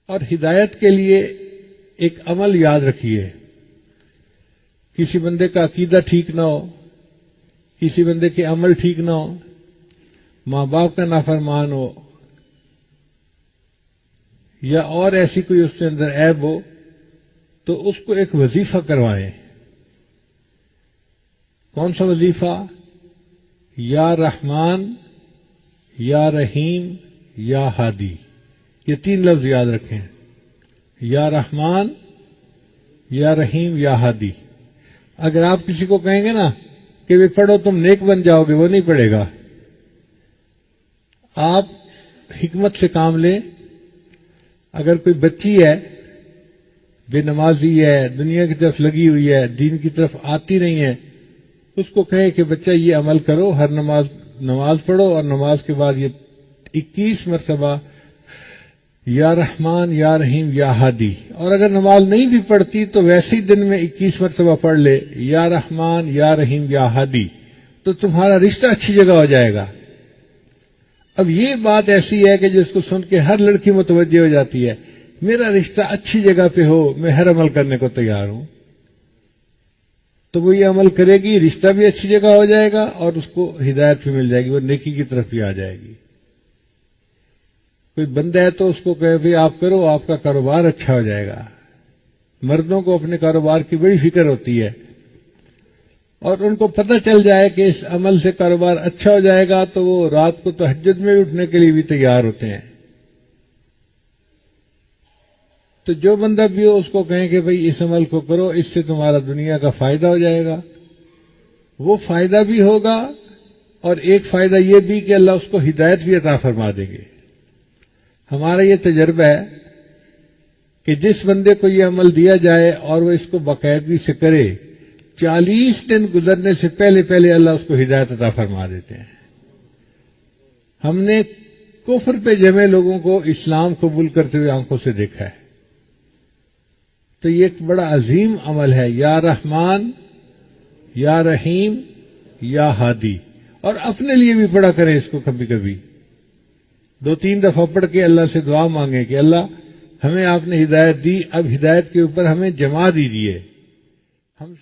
اور ہدایت کے لیے ایک عمل یاد رکھیے. کسی بندے کا عقیدہ ٹھیک نہ ہو، کسی بندے کے عمل ٹھیک نہ ہو، ماں باپ کا نافرمان ہو، یا اور ایسی کوئی اس کے اندر عیب ہو، تو اس کو ایک وظیفہ کروائیں. کون سا وظیفہ؟ یا رحمان، یا رحیم، یا ہادی. یہ 3 لفظ یاد رکھیں. یا رحمان، یا رحیم، یا ہادی. اگر آپ کسی کو کہیں گے نا کہ وہ پڑھو تم نیک بن جاؤ گے، وہ نہیں پڑھے گا. آپ حکمت سے کام لیں. اگر کوئی بچی ہے، بے نمازی ہے، دنیا کی طرف لگی ہوئی ہے، دین کی طرف آتی نہیں ہے، اس کو کہیں کہ بچہ یہ عمل کرو، ہر نماز پڑھو اور نماز کے بعد یہ 21 مرتبہ یا رحمان، یا رحیم، یا ہادی. اور اگر نماز نہیں بھی پڑھتی تو ویسے ہی دن میں 21 مرتبہ پڑھ لے یا رحمان، یا رحیم، یا ہادی، تو تمہارا رشتہ اچھی جگہ ہو جائے گا. اب یہ بات ایسی ہے کہ جس کو سن کے ہر لڑکی متوجہ ہو جاتی ہے، میرا رشتہ اچھی جگہ پہ ہو، میں ہر عمل کرنے کو تیار ہوں. تو وہ یہ عمل کرے گی، رشتہ بھی اچھی جگہ ہو جائے گا اور اس کو ہدایت بھی مل جائے گی، وہ نیکی کی طرف بھی آ جائے گی. کوئی بندہ ہے تو اس کو کہے بھائی آپ کرو، آپ کا کاروبار اچھا ہو جائے گا. مردوں کو اپنے کاروبار کی بڑی فکر ہوتی ہے، اور ان کو پتہ چل جائے کہ اس عمل سے کاروبار اچھا ہو جائے گا تو وہ رات کو تہجد میں اٹھنے کے لیے بھی تیار ہوتے ہیں. تو جو بندہ بھی ہو اس کو کہیں کہ بھئی اس عمل کو کرو، اس سے تمہارا دنیا کا فائدہ ہو جائے گا. وہ فائدہ بھی ہوگا، اور ایک فائدہ یہ بھی کہ اللہ اس کو ہدایت بھی عطا فرما دیں گے. ہمارا یہ تجربہ ہے کہ جس بندے کو یہ عمل دیا جائے اور وہ اس کو باقاعدگی سے کرے، 40 دن گزرنے سے پہلے اللہ اس کو ہدایت عطا فرما دیتے ہیں. ہم نے کفر پہ جمے لوگوں کو اسلام قبول کرتے ہوئے آنکھوں سے دیکھا ہے. تو یہ ایک بڑا عظیم عمل ہے، یا رحمان، یا رحیم، یا ہادی. اور اپنے لیے بھی پڑھا کریں اس کو کبھی کبھی 2-3 دفعہ پڑھ کے اللہ سے دعا مانگیں کہ اللہ ہمیں آپ نے ہدایت دی، اب ہدایت کے اوپر ہمیں جما دیجیے. ہم